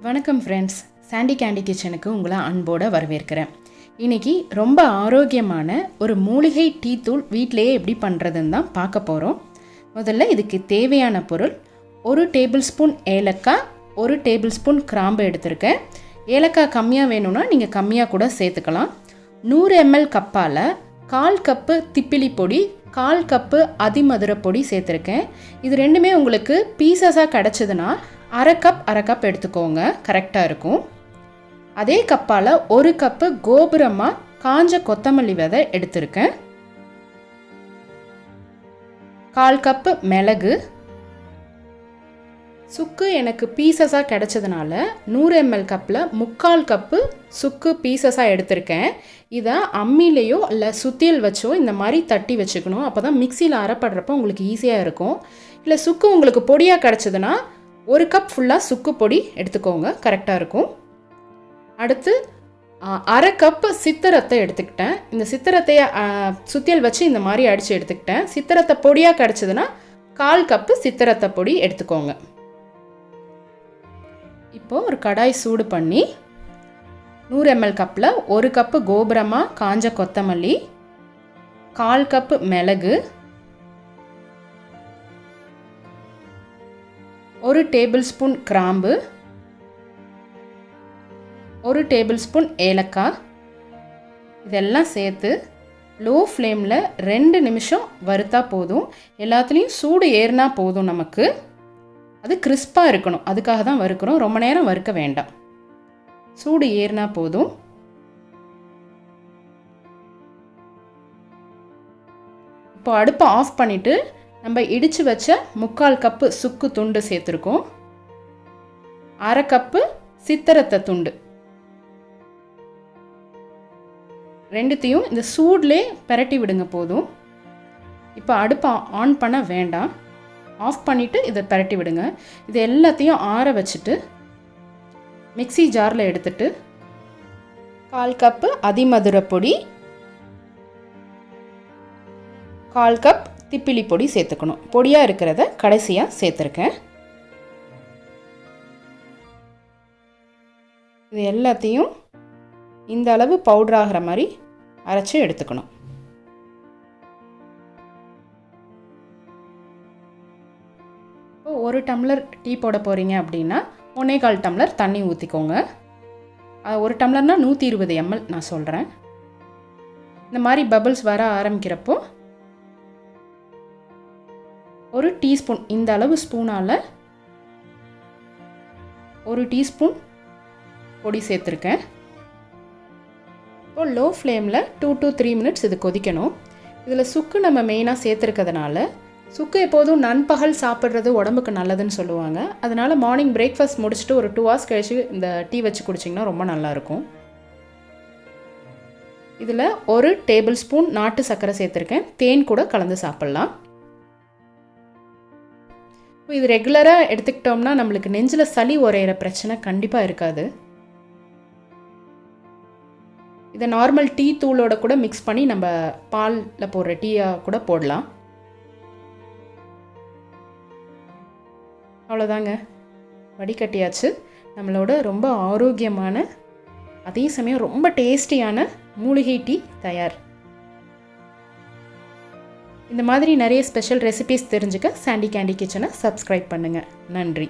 வணக்கம் friends, Sandy Candy கிச்சனுக்கு உங்களை அன்போடு வரவேற்கிறேன். இன்றைக்கி ரொம்ப ஆரோக்கியமான ஒரு மூலிகை டீ தூள் வீட்டிலையே எப்படி பண்ணுறதுன்னு தான் பார்க்க போகிறோம். முதல்ல இதுக்கு தேவையான பொருள் 1 டேபிள் ஸ்பூன் ஏலக்காய், 1 டேபிள் ஸ்பூன் கிராம்பு எடுத்திருக்கேன். ஏலக்காய் கம்மியாக வேணும்னா நீங்கள் கம்மியாக கூட சேர்த்துக்கலாம். 100 ml கப்பால் 1/4 கப்பு திப்பிலி பொடி, 1/4 கப்பு அதிமதுர பொடி சேர்த்துருக்கேன். இது ரெண்டுமே உங்களுக்கு பீசஸாக கிடச்சிதுன்னா அரை கப் எடுத்துக்கோங்க, கரெக்டாக இருக்கும். அதே கப்பால் 1 கப்பு கோபுரமாக காஞ்ச கொத்தமல்லி விதை எடுத்திருக்கேன். 1/4 கப்பு மிளகு. சுக்கு எனக்கு பீசஸாக கிடச்சதுனால 100 ml கப்பில் 3/4 கப்பு சுக்கு பீசஸாக எடுத்திருக்கேன். இதை அம்மிலேயோ இல்லை சுத்தியல் வச்சோ இந்த மாதிரி தட்டி வச்சுக்கணும். அப்போ தான் மிக்சியில் அரைப்படுறப்போ உங்களுக்கு ஈஸியாக இருக்கும். இல்லை சுக்கு உங்களுக்கு பொடியாக கிடச்சதுன்னா 1 கப் ஃபுல்லாக சுக்கு பொடி எடுத்துக்கோங்க, கரெக்டாக இருக்கும். அடுத்து அரை கப்பு சித்திரத்தை எடுத்துக்கிட்டேன். இந்த சித்திரத்தையை சுத்தியல் வச்சு இந்த மாதிரி அடித்து எடுத்துக்கிட்டேன். சித்திரத்தை பொடியாக கிடச்சதுன்னா 1/4 கப்பு சித்திரத்தை பொடி எடுத்துக்கோங்க. இப்போது ஒரு கடாய் சூடு பண்ணி 100 ml கப்பில் 1 கப்பு கோபுரமாக காஞ்ச கொத்தமல்லி, 1/4 கப்பு மிளகு, 1 டேபிள் ஸ்பூன் கிராம்பு, 1 டேபிள் ஸ்பூன் ஏலக்காய் இதெல்லாம் சேர்த்து லோ ஃப்ளேமில் 2 நிமிஷம் வறுத்தா போதும். எல்லாத்துலேயும் சூடு ஏறினா போதும். நமக்கு அது கிறிஸ்பாக இருக்கணும், அதுக்காக தான் வறுக்கிறோம். ரொம்ப நேரம் வறுக்க வேண்டாம், சூடு ஏறினா போதும். இப்போ அடுப்பை ஆஃப் பண்ணிவிட்டு நம்ம இடித்து வச்ச 3/4 கப்பு சுக்கு துண்டு சேர்த்துருக்கோம். அரை கப்பு சித்திரத்தை துண்டு, ரெண்டுத்தையும் இந்த சூட்லேயே பிரட்டி விடுங்க போதும். இப்போ அடுப்பை ஆன் பண்ண வேண்டாம், ஆஃப் பண்ணிவிட்டு இதை பிரட்டி விடுங்க. இது எல்லாத்தையும் ஆற வச்சுட்டு மிக்ஸி ஜாரில் எடுத்துட்டு 1/4 கப்பு அதிமதுர பொடி, 1/4 கப் திப்பிலி பொடி சேர்த்துக்கணும். பொடியாக இருக்கிறத கடைசியாக சேர்த்துருக்கேன். இது எல்லாத்தையும் இந்த அளவு பவுடர் ஆகிற மாதிரி அரைச்சி எடுத்துக்கணும். இப்போ 1 டம்ளர் டீ போட போகிறீங்க அப்படின்னா 1/4 டம்ளர் தண்ணி ஊற்றிக்கோங்க. 1 டம்ளர்னால் 120 ml நான் சொல்கிறேன். இந்த மாதிரி பபிள்ஸ் வர ஆரம்பிக்கிறப்போ 1 டீஸ்பூன், இந்த அளவு ஸ்பூனால் 1 டீஸ்பூன் பொடி சேர்த்துருக்கேன். இப்போ லோ ஃப்ளேமில் 2 to 3 மினிட்ஸ் இது கொதிக்கணும். இதில் சுக்கு நம்ம மெயினாக சேர்த்துருக்கிறதுனால, சுக்கு எப்போதும் நண்பகல் சாப்பிட்றது உடம்புக்கு நல்லதுன்னு சொல்லுவாங்க. அதனால் மார்னிங் பிரேக்ஃபாஸ்ட் முடிச்சுட்டு ஒரு 2 hours கழிச்சு இந்த டீ வச்சு குடிச்சிங்கன்னா ரொம்ப நல்லாயிருக்கும். இதில் 1 டேபிள் ஸ்பூன் நாட்டு சர்க்கரை சேர்த்துருக்கேன். தேன் கூட கலந்து சாப்பிட்லாம். இப்போ இது ரெகுலராக எடுத்துக்கிட்டோம்னா நம்மளுக்கு நெஞ்சில் சளி உரையிற பிரச்சனை கண்டிப்பாக இருக்காது. இதை நார்மல் டீ தூளோட கூட மிக்ஸ் பண்ணி நம்ம பாலில் போடுற டீயாக கூட போடலாம். அவ்வளோதாங்க, வடிகட்டியாச்சு. நம்மளோட ரொம்ப ஆரோக்கியமான, அதே சமயம் ரொம்ப டேஸ்டியான மூலிகை டீ தயார். இந்த மாதிரி நிறைய ஸ்பெஷல் ரெசிபீஸ் தெரிஞ்சுக்க சாண்டி கேண்டி கிச்சனை சப்ஸ்கிரைப் பண்ணுங்கள். நன்றி.